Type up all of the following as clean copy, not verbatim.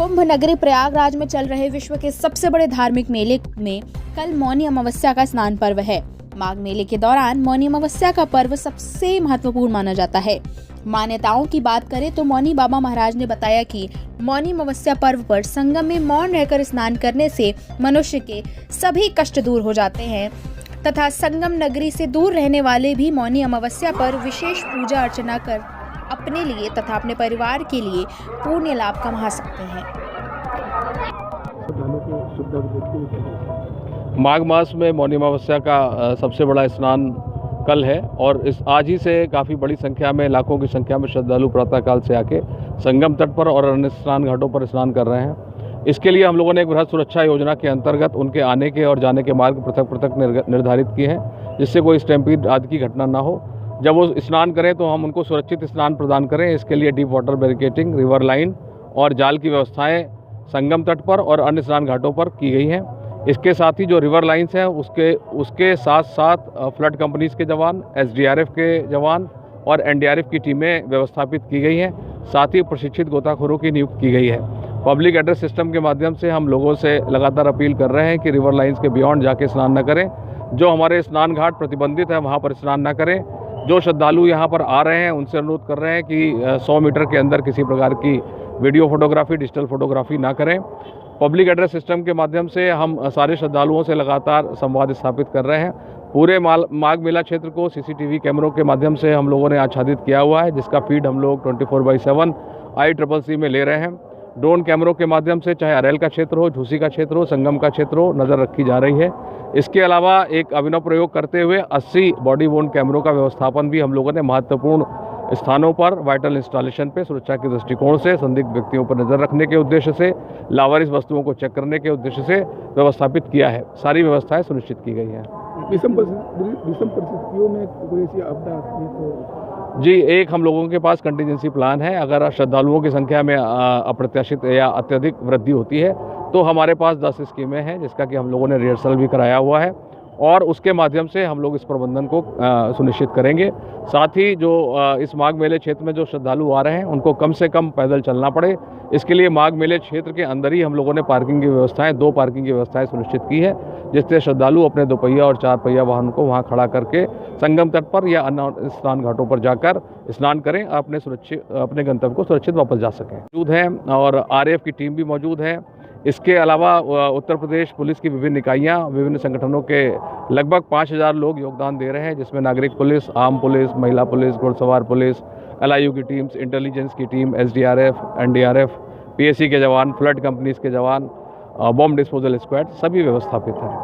कुंभ नगरी प्रयागराज में चल रहे विश्व के सबसे बड़े धार्मिक मेले में कल मौनी अमावस्या का स्नान पर्व है। माघ मेले के दौरान मौनी अमावस्या का पर्व सबसे महत्वपूर्ण माना जाता है। मान्यताओं की बात करें तो मौनी बाबा महाराज ने बताया कि मौनी अमावस्या पर्व पर संगम में मौन रहकर स्नान करने से मनुष्य के सभी कष्ट दूर हो जाते हैं तथा संगम नगरी से दूर रहने वाले भी मौनी अमावस्या पर विशेष पूजा अर्चना कर अपने लिए तथा अपने परिवार के लिए पुण्य लाभ कमा सकते हैं। माघ मास में मौनी अमावस्या का सबसे बड़ा स्नान कल है और इस आज ही से काफ़ी बड़ी संख्या में, लाखों की संख्या में श्रद्धालु प्रातःकाल से आके संगम तट पर और अन्य स्नान घाटों पर स्नान कर रहे हैं। इसके लिए हम लोगों ने एक बृहद सुरक्षा योजना के अंतर्गत उनके आने के और जाने के मार्ग पृथक पृथक निर्धारित किए हैं, जिससे कोई स्टैम्पीड आदि की घटना ना हो। जब वो स्नान करें तो हम उनको सुरक्षित स्नान प्रदान करें। इसके लिए deep water barricading, river line और जाल की व्यवस्थाएं संगम तट पर और अन्य स्नान घाटों पर की गई हैं। इसके साथ ही जो रिवर लाइन्स हैं उसके साथ साथ फ्लड कंपनीज के जवान, एसडीआरएफ के जवान और एनडीआरएफ की टीमें व्यवस्थापित की गई हैं। साथ ही प्रशिक्षित गोताखोरों की नियुक्ति की गई है। पब्लिक एड्रेस सिस्टम के माध्यम से हम लोगों से लगातार अपील कर रहे हैं कि रिवर लाइन्स के बियॉन्ड जाके स्नान न करें। जो हमारे स्नान घाट प्रतिबंधित है वहाँ पर स्नान न करें। जो श्रद्धालु यहाँ पर आ रहे हैं उनसे अनुरोध कर रहे हैं कि 100 मीटर के अंदर किसी प्रकार की वीडियो फोटोग्राफी, डिजिटल फोटोग्राफी ना करें। पब्लिक एड्रेस सिस्टम के माध्यम से हम सारे श्रद्धालुओं से लगातार संवाद स्थापित कर रहे हैं। पूरे माघ मेला क्षेत्र को सीसीटीवी कैमरों के माध्यम से हम लोगों ने आच्छादित किया हुआ है, जिसका फीड हम लोग 24/7 ICCC में ले रहे हैं। ड्रोन कैमरों के माध्यम से चाहे अरेल का क्षेत्र हो, झूसी का क्षेत्र हो, संगम का क्षेत्र हो, नज़र रखी जा रही है। इसके अलावा एक अभिनव प्रयोग करते हुए 80 बॉडी वोर्न कैमरों का व्यवस्थापन भी हम लोगों ने महत्वपूर्ण स्थानों पर वाइटल इंस्टॉलेशन पे सुरक्षा के दृष्टिकोण से, संदिग्ध व्यक्तियों पर नज़र रखने के उद्देश्य से, लावारिस वस्तुओं को चेक करने के उद्देश्य से व्यवस्थापित किया है। सारी व्यवस्थाएं सुनिश्चित की गई हैं। विषम परिस्थितियों में कोई ऐसी आपदा आती है तो जी, एक हम लोगों के पास कंटीजेंसी प्लान है। अगर श्रद्धालुओं की संख्या में अप्रत्याशित या अत्यधिक वृद्धि होती है तो हमारे पास 10 स्कीमें हैं, जिसका कि हम लोगों ने रिहर्सल भी कराया हुआ है और उसके माध्यम से हम लोग इस प्रबंधन को सुनिश्चित करेंगे। साथ ही जो इस माघ मेले क्षेत्र में जो श्रद्धालु आ रहे हैं उनको कम से कम पैदल चलना पड़े, इसके लिए माघ मेले क्षेत्र के अंदर ही हम लोगों ने पार्किंग की व्यवस्थाएं, 2 पार्किंग की व्यवस्थाएं सुनिश्चित की है, जिससे श्रद्धालु अपने 2 पहिया और 4 पहिया वाहन को वहां खड़ा करके संगम तट पर या अन्य स्नान घाटों पर जाकर स्नान करें, अपने गंतव्य को सुरक्षित वापस जा सकें। मौजूद है और RAF की टीम भी मौजूद है। इसके अलावा उत्तर प्रदेश पुलिस की विभिन्न इकाइयाँ, विभिन्न संगठनों के लगभग 5000 लोग योगदान दे रहे हैं, जिसमें नागरिक पुलिस, आर्म पुलिस, महिला पुलिस, घुड़सवार पुलिस, LIU की टीम्स, इंटेलिजेंस की टीम, SDRF, NDRF, PSC के जवान, फ्लड कंपनीज के जवान, बॉम्ब डिस्पोजल स्क्वाड सभी व्यवस्थापित हैं।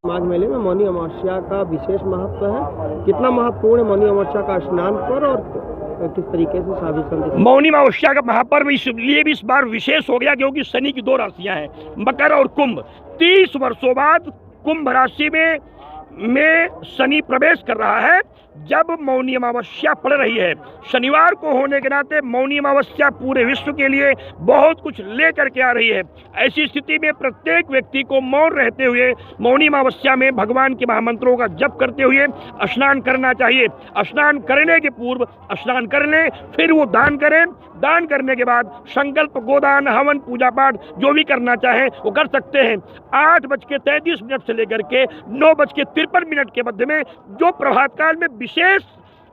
माघ मेले में मौनी अमावस्या का विशेष महत्व है। कितना महत्वपूर्ण है मौनी अमावस्या का स्नान पर और किस तरीके से साधु संत? मौनी अमावस्या का महापर्व इसलिए भी इस बार विशेष हो गया क्योंकि शनि की 2 राशियां हैं, मकर और कुंभ। 30 वर्षों बाद कुंभ राशि में शनि प्रवेश कर रहा है। जब मौनी अमावस्या पड़ रही है, शनिवार को होने के नाते मौनी अमावस्या पूरे विश्व के लिए बहुत कुछ लेकर के आ रही है। ऐसी स्थिति में प्रत्येक व्यक्ति को मौन रहते हुए मौनी अमावस्या में भगवान के महामंत्रों का जप करते हुए स्नान करना चाहिए। स्नान करने के पूर्व स्नान कर लें, फिर वो दान करें। दान करने के बाद संकल्प, गोदान, हवन, पूजा पाठ जो भी करना चाहें वो कर सकते हैं। 8:33 से लेकर के 9:53 के मध्य में जो प्रभात काल में विशेष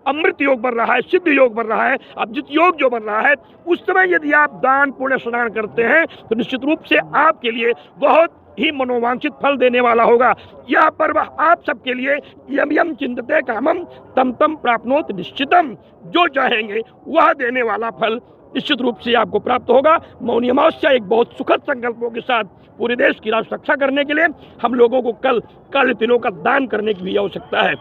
अमृत योग बन रहा है, सिद्ध योग बन रहा है, अभिजित योग जो बन रहा है, उस समय यदि आप दान पुण्य स्नान करते हैं तो निश्चित रूप से आपके लिए बहुत ही मनोवांछित फल देने वाला होगा। यह पर्व आप सबके लिए यम यम चिंतते कामम तम तम प्राप्नोत निश्चितम, जो चाहेंगे वह देने वाला फल निश्चित रूप से आपको प्राप्त होगा। मौनी अमावस्या एक बहुत सुखद संकल्पों के साथ पूरे देश की राष्ट्र रक्षा करने के लिए हम लोगों को कल काले तिलों का दान करने की भी आवश्यकता है।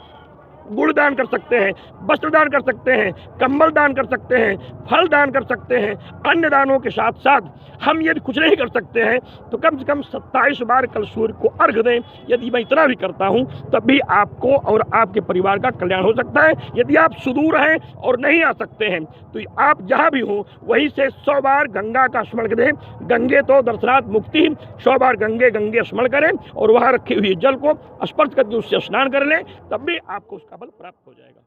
गुड़ दान कर सकते हैं, वस्त्र दान कर सकते हैं, कंबल दान कर सकते हैं, फल दान कर सकते हैं। अन्य दानों के साथ साथ हम यदि कुछ नहीं कर सकते हैं तो कम से कम 27 बार कल सूर्य को अर्घ दें। यदि मैं इतना भी करता हूं तब भी आपको और आपके परिवार का कल्याण हो सकता है। यदि आप सुदूर हैं और नहीं आ सकते हैं तो आप जहां भी हों वहीं से 100 बार गंगा का स्मरण दें। गंगे तो दर्शनात् मुक्ति, 100 बार गंगे गंगे स्मरण करें और वहां रखे हुए जल को स्पर्श करके उससे स्नान कर लें, तब भी आपको उसका बल प्राप्त हो जाएगा।